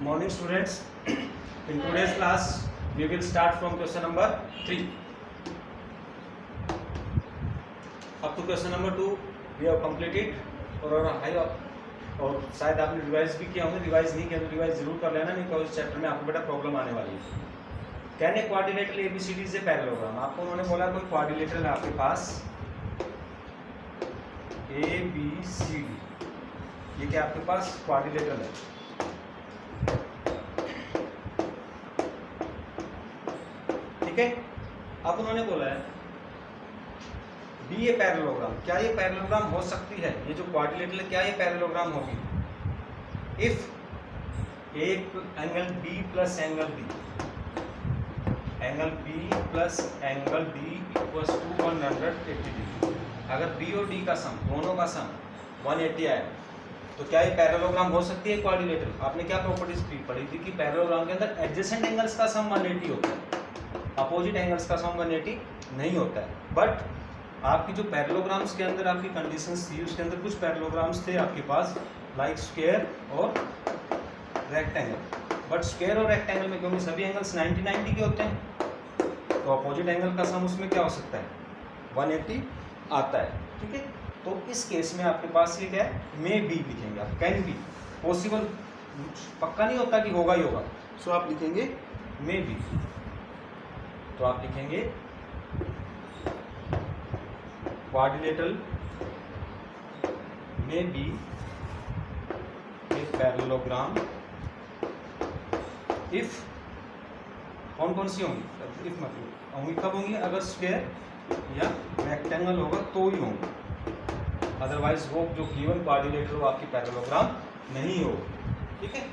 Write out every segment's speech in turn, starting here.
morning students. In today's class we will start from question number 3 up to question number 2 we have completed और शायद आपने revise भी किया होंगे. Revise नहीं किया तो रिवाइज जरूर कर लेना, नहीं तो इस चैप्टर में आपको बेटा प्रॉब्लम आने वाली है. कहने क्वाड्रिलेटरल एबीसीडी से पैरेललोग्राम. आपको उन्होंने बोला कोई क्वाड्रिलेटरल है आपके पास एबीसीडी, ये क्या आपके पास क्वाड्रिलेटरल है. ठीक है. अब उन्होंने बोला है बी ए पैरेललोग्राम. क्या ये पैरेललोग्राम हो सकती है? ये जो क्वाड्रिलेटरल क्या ये पैरेललोग्राम होगी? If angle B plus angle D, angle B plus angle D equals to 180 degree. अगर बी और डी का सम, दोनों का सम 180 आए तो क्या ये पैरेललोग्राम हो सकती है क्वाड्रिलेटरल? आपने क्या प्रॉपर्टीज पढ़ी थी कि पैरेललोग्राम के अंदर एडजेसेंट एंगल्स का सम 180 होता है, अपोजिट एंगल्स का सम 180 नहीं होता है. बट आपकी जो पैरेललोग्राम्स के अंदर आपकी कंडीशंस थी, उसके अंदर कुछ पैरेललोग्राम्स थे आपके पास लाइक स्क्वायर और रेक्टेंगल. बट स्क्वायर और रेक्टेंगल में क्योंकि सभी एंगल्स 90 के होते हैं तो अपोजिट एंगल का सम उसमें क्या हो सकता है? 180 आता है. ठीक है. तो इस केस में आपके पास ये क्या है? मे बी लिखेंगे आप, कैन बी. पॉसिबल पक्का नहीं होता कि होगा ही होगा, सो आप लिखेंगे मे बी. तो आप लिखेंगे quadrilateral may be a parallelogram if कौन कौन सी होंगी? इफ मतलब होंगी कब होंगी? अगर स्क्वायर या रेक्टेंगल होगा तो ही होंगी, अदरवाइज वो जो गिवन क्वाड्रिलेटरल वो आपकी पैरेललोग्राम नहीं होगी. ठीक है.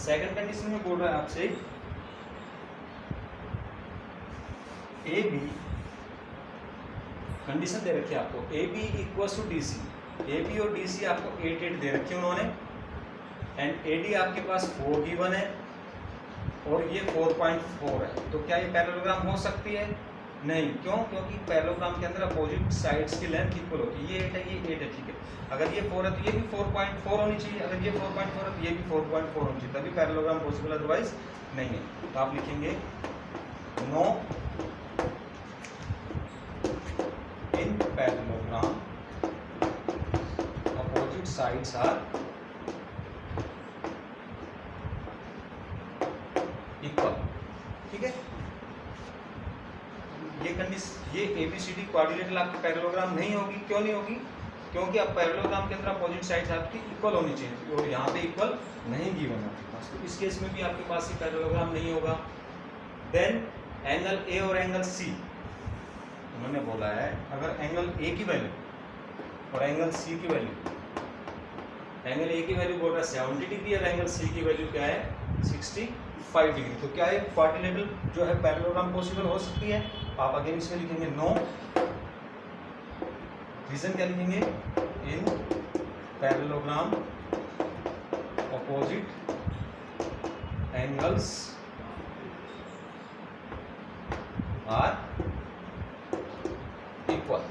सेकंड कंडीशन में बोल रहा है आपसे ए बी, कंडीशन दे रखी है आपको A B equal to D C. A B और डी सी आपको 8 दे रखी है उन्होंने, एंड ए डी आपके पास 4 गिवन है और ये 4.4 है. तो क्या ये पैरेललोग्राम हो सकती है? नहीं. क्यों? क्योंकि पैरेललोग्राम के अंदर अपोजिट साइड्स की लेंथ इक्वल होती है. ये 8 है, ये 8 है. ठीक है. अगर ये 4 है तो ये भी 4.4 होनी चाहिए, अगर ये 4.4 है तो ये भी 4.4 होनी चाहिए, तभी पैरेललोग्राम पॉसिबल, अदरवाइज नहीं है. तो आप लिखेंगे no in parallelogram opposite sides are equal. ठीक है. ये कंडीशन, ये एबीसीडी क्वाड्रिलेटरल आपकी पैरेललोग्राम नहीं होगी. क्यों नहीं होगी? क्योंकि अब पैरेललोग्राम के अंदर अपोजिट साइड्स आपकी इक्वल होनी चाहिए और यहाँ पे इक्वल नहीं गिवन है आपके पास, तो इस केस में भी आपके पास ये पैरेललोग्राम नहीं होगा. देन एंगल ए और एंगल सी, उन्होंने बोला है अगर एंगल ए की वैल्यू और एंगल सी की वैल्यू, एंगल ए की वैल्यू बोल रहा है 70 डिग्री और एंगल सी की वैल्यू क्या है? 65 डिग्री. तो क्या है क्वाड्रिलेटरल जो है पैरेललोग्राम पॉसिबल हो सकती है? आप अगेन इसमें लिखेंगे नो. रीजन क्या लिखेंगे? In parallelogram opposite angles are equal.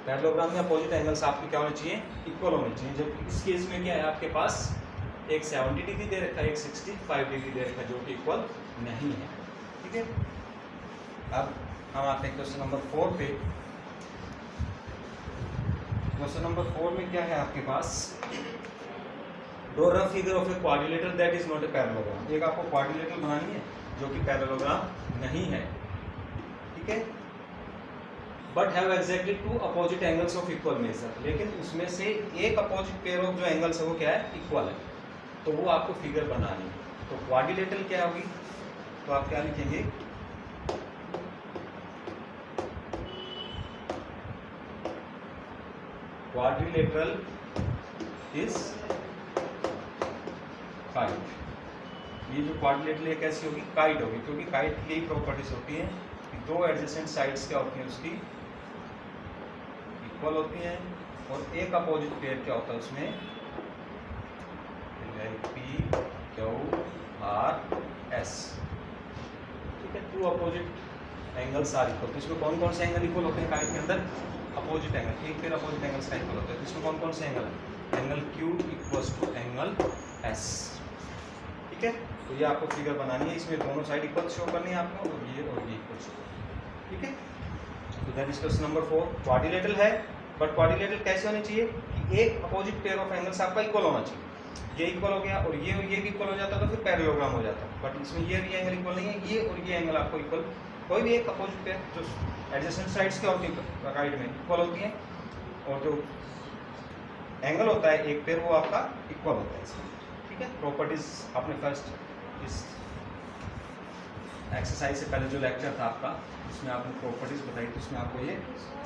Parallelogram में अपोजिट एंगल्स आपके क्या होने चाहिए? इक्वल होने चाहिए. जब इस केस में क्या है आपके पास एक 70 डिग्री दे रखा है, एक 65 डिग्री दे रखा है, जो कि इक्वल नहीं है. ठीक है. अब हम आते हैं क्वेश्चन नंबर 4 पे. क्वेश्चन नंबर 4 में क्या है आपके पास? Draw rough figure of a quadrilateral that is not a parallelogram. एक आपको क्वाड्रिलेटरल बनानी है जो कि पैरेललोग्राम नहीं है. ठीक है. But have exactly 2 opposite angles of equal major. लेकिन उसमें से एक अपोजिट पेयर ऑफ जो एंगल्स है वो क्या है? इक्वल है. तो वो आपको फिगर बनानी है. तो क्वाड्रिलेटरल क्या होगी? तो आप क्या लिखेंगे? Quadrilateral is kite. ये जो क्वाड्रिलेटरल है कैसी होगी? काइट होगी, क्योंकि काइट की यही प्रॉपर्टीज होती है कि दो एडजेसेंट साइड्स क्या होती हैं उसकी? इक्वल होती हैं, और एक अपोजिट पेयर क्या होता है उसमें? P Q R S. ठीक है. 2 अपोजिट एंगल्स आर इक्वल. तो इसमें कौन कौन से एंगल इक्वल होते हैं काइट के अंदर? Opposite angle. एक पेयर अपोजिट एंगल्स का इक्वल होता है. इसमें कौन कौन से एंगल है? Angle Q equals to angle S. ठीक है, तो ये आपको फिगर बनानी है, इसमें दोनों साइड इक्वल शो करनी है आपको, और ये इक्वल शो करनी है। ठीक है, तो that is question number 4। Quadrilateral है, बट क्वाड्रिलेटरल कैसे होनी चाहिए कि एक अपोजिट पेयर ऑफ एंगल्स आपका इक्वल होना चाहिए। ये इक्वल हो गया और ये भी इक्वल हो जाता तो फिर पैरेललोग्राम हो जाता, बट इसमें ये एंगल इक्वल नहीं है, ये और ये एंगल आपको इक्वल, कोई भी एक अपोजिट पेयर जो एडजेसेंट साइड्स क्या होती है राइट में इक्वल होती है, और जो एंगल होता है एक पेयर वो आपका इक्वल होता है इसमें। ठीक है, प्रॉपर्टीज आपने फर्स्ट इस एक्सरसाइज से पहले जो लेक्चर था आपका उसमें आपने प्रॉपर्टीज बताई, तो उसमें आपको ये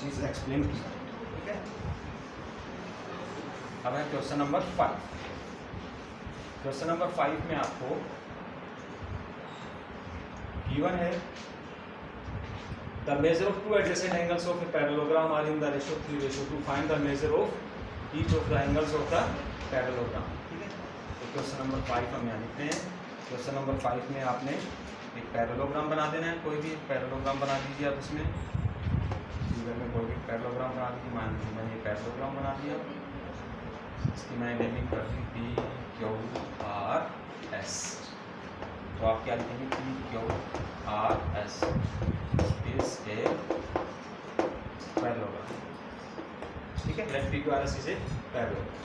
चीज़ एक्सप्लेन की। ठीक है, अब है क्वेश्चन नंबर 5। क्वेश्चन नंबर 5 में आपको गिवन है the measure of two adjacent angles of a parallelogram are in the ratio 3:2, find the measure of each of the angles of the parallelogram. ठीक है, तो क्वेश्चन नंबर 5 हम यहाँ लिखते हैं। क्वेश्चन नंबर 5 में आपने एक पैरेललोग्राम बना देना है, कोई भी पैरेललोग्राम बना दीजिए आप, उसमें फिगर में कोई भी पैरेललोग्राम बना दीजिए। मान लीजिए मैंने ये पैरेललोग्राम बना दिया, इसकी मैं नेमिंग कर दी PQRS, तो आप क्या लिखेंगे PQRS इज ए पैरेललोग्राम। ठीक है, let PQRS is a parallelogram.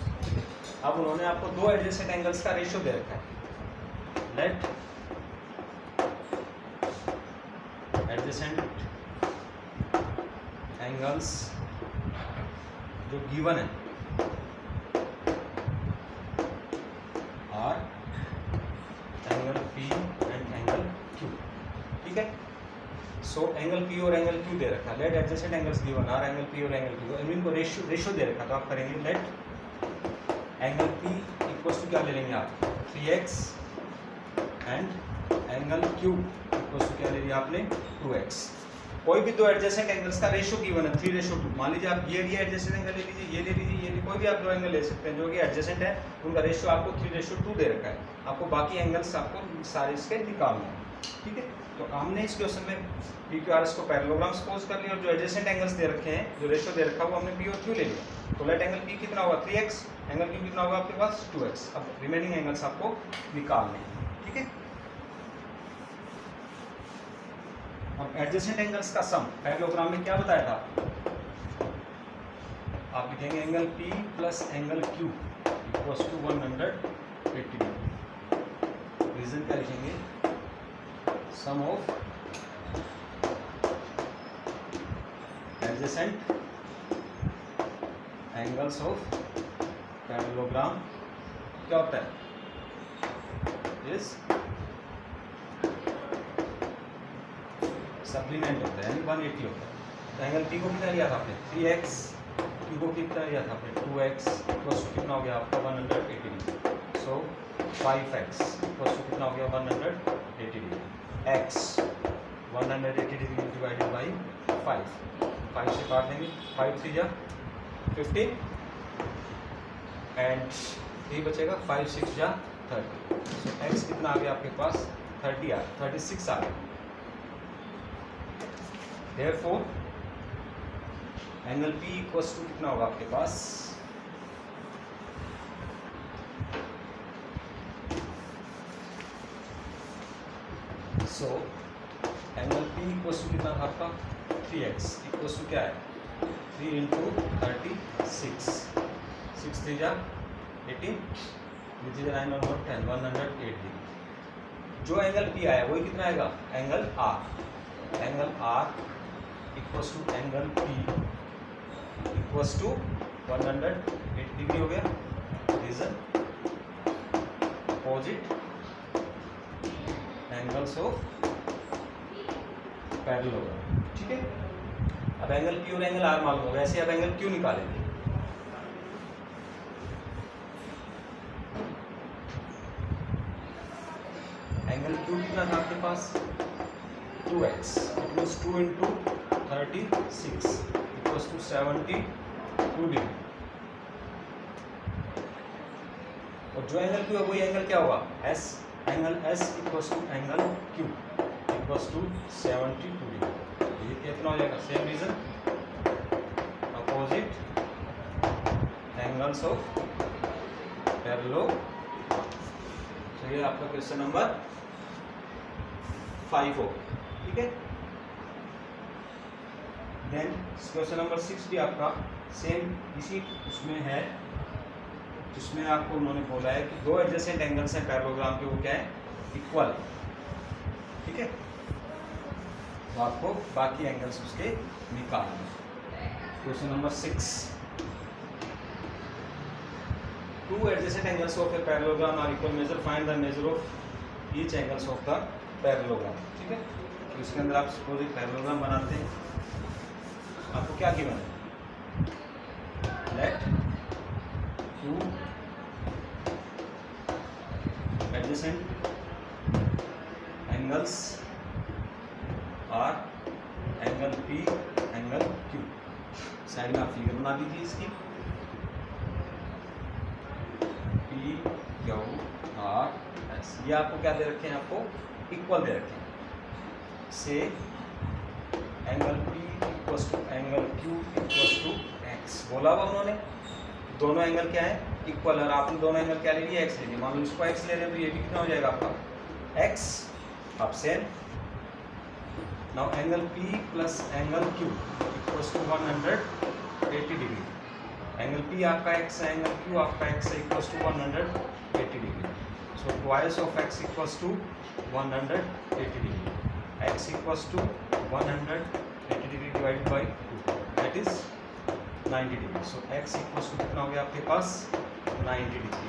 अब उन्होंने आपको दो एडजेसेंट एंगल्स का रेशियो दे रखा है। लेट एडजेसेंट एंगल्स जो गिवन है are angle P and angle Q। ठीक है, सो एंगल P और एंगल Q दे रखा है। Let adjacent angles given are angle P और एंगल Q, इनको रेशियो दे रखा, तो आप करेंगे let angle P equals to क्या ले लेंगे आप 3x and angle Q equals to क्या ले लिया आपने 2x। कोई भी दो एडजेसेंट एंगल्स का रेशियो गिवन है 3:2। मान लीजिए आप ये एडजेसेंट एंगल ले लीजिए, ये ले लीजिए, ये कोई भी आप दो एंगल ले सकते हैं जो कि एडजेसेंट है, उनका रेशियो आपको 3:2 दे रखा है। आपको बाकी एंगल्स आपको सारे इसके निकालने हैं। ठीक है, तो हमने इस क्वेश्चन में PQRS को पैरेललोग्राम सपोज कर लिया, और जो एडजेसेंट एंगल्स दे रखे हैं, जो रेशियो दे रखा है, वो हमने P और Q ले लिया। तो लेट एंगल P कितना होगा 3x, एंगल Q कितना होगा आपके पास 2x। अब रिमेनिंग एंगल्स आपको निकालने हैं। ठीक है, अब एडजेसेंट एंगल्स का सम पैरेललोग्राम में क्या बताया था, आप लिखेंगे angle P plus angle Q equals to 180 degree. Reason क्या लिखेंगे, sum of adjacent angles of parallelogram क्या होता है, इस सप्लीमेंट होता है, यानी 180 होता है। तो एंगल P को कितना लिया था आपने 3x, Q को कितना लिया था आपने 2x, इक्वल्स टू कितना हो गया आपका 180 degree. So 5x equals to कितना हो गया 180 degree. x 180 degree divided by 5 से काट देंगे, 5 3 जा 15 एंड 3 बचेगा, 5 6 जा 30। सो x कितना आ गया आपके पास 36 आ गया। Therefore, angle P equals to कितना होगा आपके पास, so angle P equals to कितना था आपका 3x इक्वल्स टू क्या है 3 × 36, 6 3 जा 18, विच इज 9 और 10, 108 डिग्री। जो एंगल P आया वही कितना आएगा angle R, angle R equals to angle P equals to 108 degree हो गया। Reason opposite angles of parallelogram. ठीक है, अब एंगल P और एंगल R मालूम होगा, ऐसे अब एंगल Q निकालेंगे। एंगल Q कितना था आपके पास 2x, it means 2 × 36 equals to 72 degree. और जो एंगल Q है वही एंगल क्या होगा S, angle S equals to angle Q equals to 72 degree. ये कितना हो जाएगा, same reason opposite angles of parallelogram. तो ये आपका क्वेश्चन नंबर 5 हो, ठीक है। देन क्वेश्चन नंबर 6 भी आपका सेम इसी उसमें है, जिसमें आपको उन्होंने बोला है कि दो एडजेसेंट एंगल्स हैं पैरेललोग्राम के, वो क्या है, इक्वल, ठीक है। तो आपको बाकी एंगल्स उसके निकालने। Question number 6, two adjacent angles of a parallelogram are equal measure, find the measure of each angles of the parallelogram, ठीक है। तो इसके अंदर आप सपोज एक पैरेललोग्राम बनाते हैं, आपको क्या गिवन है, let two adjacent angles are angle P angle Q। Side में आप फिगर बना दीजिए इसकी, P Q R S। ये आपको क्या दे रखे हैं, आपको इक्वल दे रखे हैं। से angle P equals to angle Q equals to X बोला हुआ उन्होंने। दोनों एंगल क्या है, इक्वल, और आपने दोनों एंगल क्या ले लिया, X ले लिया। मान लो इसको X ले रहे हैं तो ये भी कितना हो जाएगा आपका X। आप same now angle P plus angle Q equals to 180 degree. Angle P आपका X है, एंगल Q आपका X है, equals to 180 degree. So twice of X equals to 180 degree. X equals to 180 degree divided by 2, that is 90 degree. So X equals to कितना हो गया आपके पास, 90 degree,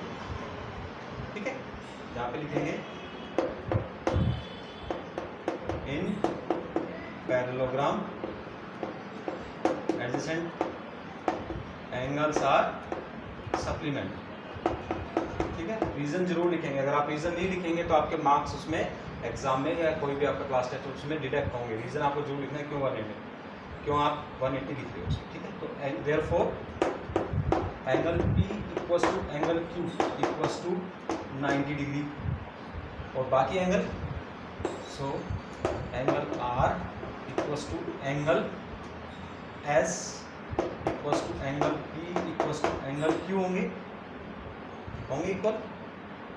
ठीक है। यहाँ पे लिखेंगे in parallelogram adjacent angles are supplement, ठीक है। रीजन जरूर लिखेंगे, अगर आप रीजन नहीं लिखेंगे तो आपके मार्क्स उसमें एग्जाम में या कोई भी आपका क्लास टेस्ट उसमें डिडक्ट होंगे। रीजन आपको जरूर लिखना है, क्यों 180, क्यों आप 180 लिख रहे हो उसमें, ठीक है। तो therefore angle P equals to angle Q equals to 90 degree, और बाकी angle, so angle R equals to angle S equals to angle P equals to angle Q होंगे इक्वल,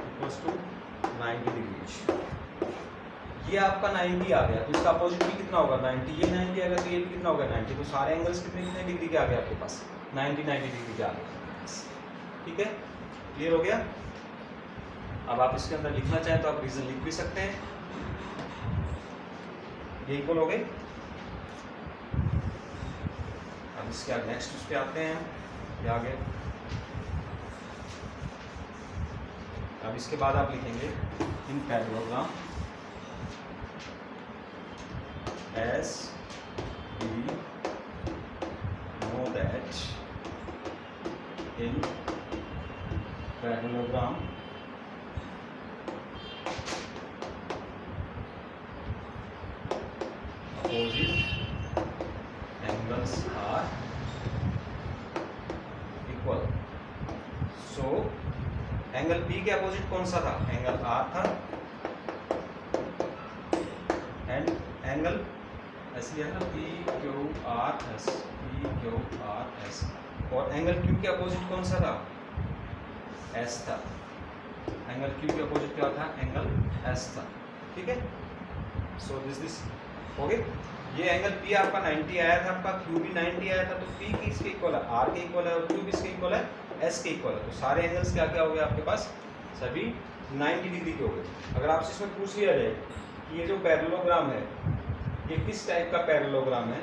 इक्वल्स टू 90 डिग्री। ये आपका 90 आ गया, तो इसका अपोजिट भी कितना होगा, 90। ये 90 आ गया तो ये भी कितना होगा, 90। तो सारे एंगल्स कितने कितने डिग्री के आ गए आपके पास, 90 डिग्री के आ गए, ठीक है। क्लियर हो गया। अब आप इसके अंदर लिखना चाहें तो आप रीजन लिख भी सकते हैं। ये इक्वल हो गए। अब इसके बाद नेक्स्ट उस पे आते हैं, ये आगे। अब इसके बाद आप लिखेंगे in parallelogram as we know that in parallelogram opposite angles are equal। so angle P के अपोजिट कौन सा था, एंगल R था, एंड एंगल ऐसे है ना, P Q R S, P Q R S, और एंगल Q के अपोजिट कौन सा था, S था। एंगल Q के अपोजिट क्या था, एंगल S था, ठीक है। सो दिस हो गया। ये एंगल P आपका 90 आया था, आपका Q भी 90 आया था, तो P किसके इक्वल है, R के इक्वल है, और Q किसके इक्वल है, S के इक्वल है। तो सारे एंगल्स क्या क्या हो गए आपके पास, सभी 90 डिग्री के हो गए। अगर आपसे इसमें पूछ लिया जाए कि ये जो पैरेललोग्राम है ये किस टाइप का पैरेललोग्राम है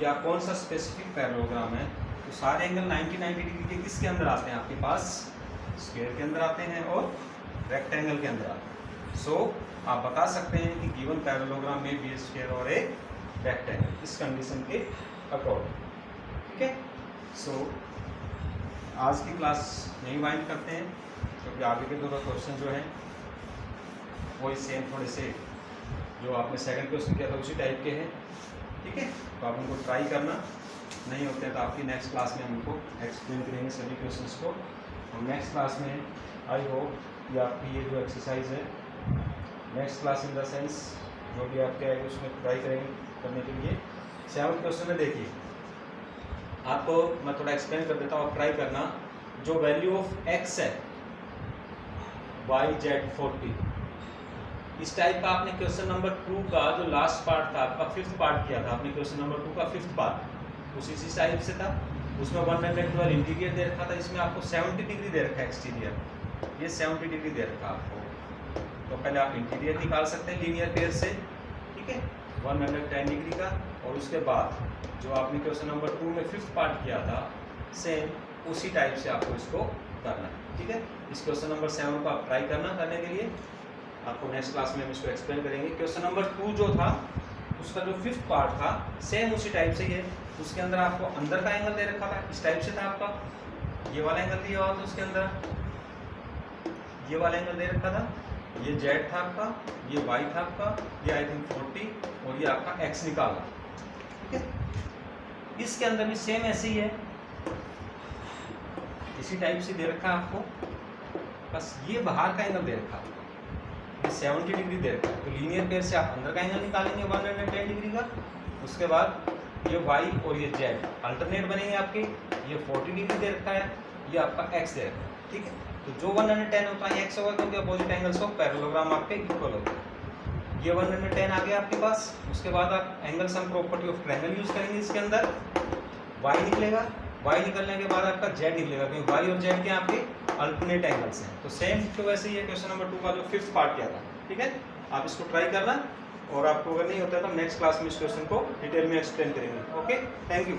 या कौन सा स्पेसिफिक पैरेललोग्राम है, तो सारे एंगल 90 डिग्री के किसके अंदर आते हैं आपके पास, स्क्वायर के अंदर आते हैं और रेक्टेंगल के अंदर आते हैं। सो आप बता सकते हैं कि गिवन पैरेललोग्राम में बी स्क्वायर और ए रेक्टेंगल, इस कंडीशन के अकॉर्डिंग, ठीक है। सो आज की क्लास यहीं वाइंड करते हैं, क्योंकि आगे के दो क्वेश्चन जो हैं वही सेम थोड़े से जो आपने सेकंड क्वेश्चन किया था उसी टाइप के हैं, ठीक है। तो आप उनको ट्राई करना, नहीं होते हैं तो आपकी नेक्स्ट क्लास में हम उनको एक्सप्लेन करेंगे सभी क्वेश्चंस को। और नेक्स्ट क्लास में आई होप कि आपकी ये जो एक्सरसाइज है next class in the sense जो भी आपके आएगा उसमें ट्राई करेंगे करने के लिए। 7th क्वेश्चन में देखिए, आपको मैं थोड़ा एक्सप्लेन कर देता हूँ, आप ट्राई करना। जो वैल्यू ऑफ x है वाई जेड 40। इस टाइप का आपने क्वेश्चन नंबर 2 का जो लास्ट पार्ट था आपका, फिफ्थ पार्ट किया था आपने क्वेश्चन नंबर 2 का फिफ्थ पार्ट, उसी टाइप से था। उसमें 112 इंटीरियर दे रखा था, इसमें आपको 70 डिग्री दे रखा है एक्सटीरियर, ये 70 डिग्री दे रखा आपको। तो पहले आप इंटीरियर निकाल सकते हैं लीनियर पेयर से, ठीक है, 110 डिग्री का। और उसके बाद जो आपने क्वेश्चन नंबर 2 में फिफ्थ पार्ट किया था, सेम उसी टाइप से आपको इसको करना है, ठीक है। इस क्वेश्चन नंबर 7 को आप ट्राई करना करने के लिए, आपको नेक्स्ट क्लास में हम इसको एक्सप्लेन करेंगे। क्वेश्चन नंबर 2 जो था उसका जो फिफ्थ पार्ट था सेम उसी टाइप से ही है। उसके अंदर आपको अंदर का एंगल दे रखा था, इस टाइप से था आपका, ये वाला एंगल दिया हुआ था, उसके अंदर ये वाला एंगल दे रखा था, ये जेड था आपका, ये वाई था आपका, ये आई थिंक 40 और ये आपका एक्स निकाला, ठीक है। इसके अंदर भी सेम ऐसे ही है, इसी टाइप से दे रखा है आपको, बस ये बाहर का एंगल दे रखा है, ये 70 डिग्री दे रखा है। तो लीनियर पेयर से आप अंदर का एंगल निकालेंगे 110 डिग्री का। उसके बाद ये वाई और ये जेड अल्टरनेट बनेंगे आपके, ये 40 डिग्री दे रखा है, ये आपका एक्स दे रखा है, ठीक है। तो जो 110 होता है एक्स होगा, क्योंकि अपोजिट एंगल्स ऑफ पैरेललोग्राम आपके इक्वल होते हैं। ये 110 आ गया आपके पास। उसके बाद आप angle sum property of triangle use करेंगे, इसके अंदर वाई निकलेगा, वाई निकलने के बाद आपका जेड निकलेगा, क्योंकि वाई और जेड के आपके अल्टरनेट एंगल्स हैं। तो सेम तो वैसे ही है क्वेश्चन नंबर 2 का जो फिफ्थ पार्ट किया था, ठीक है। आप इसको ट्राई करना, और आपको अगर नहीं होता है तो नेक्स्ट क्लास में इस क्वेश्चन को डिटेल में एक्सप्लेन करेंगे। Okay, thank you.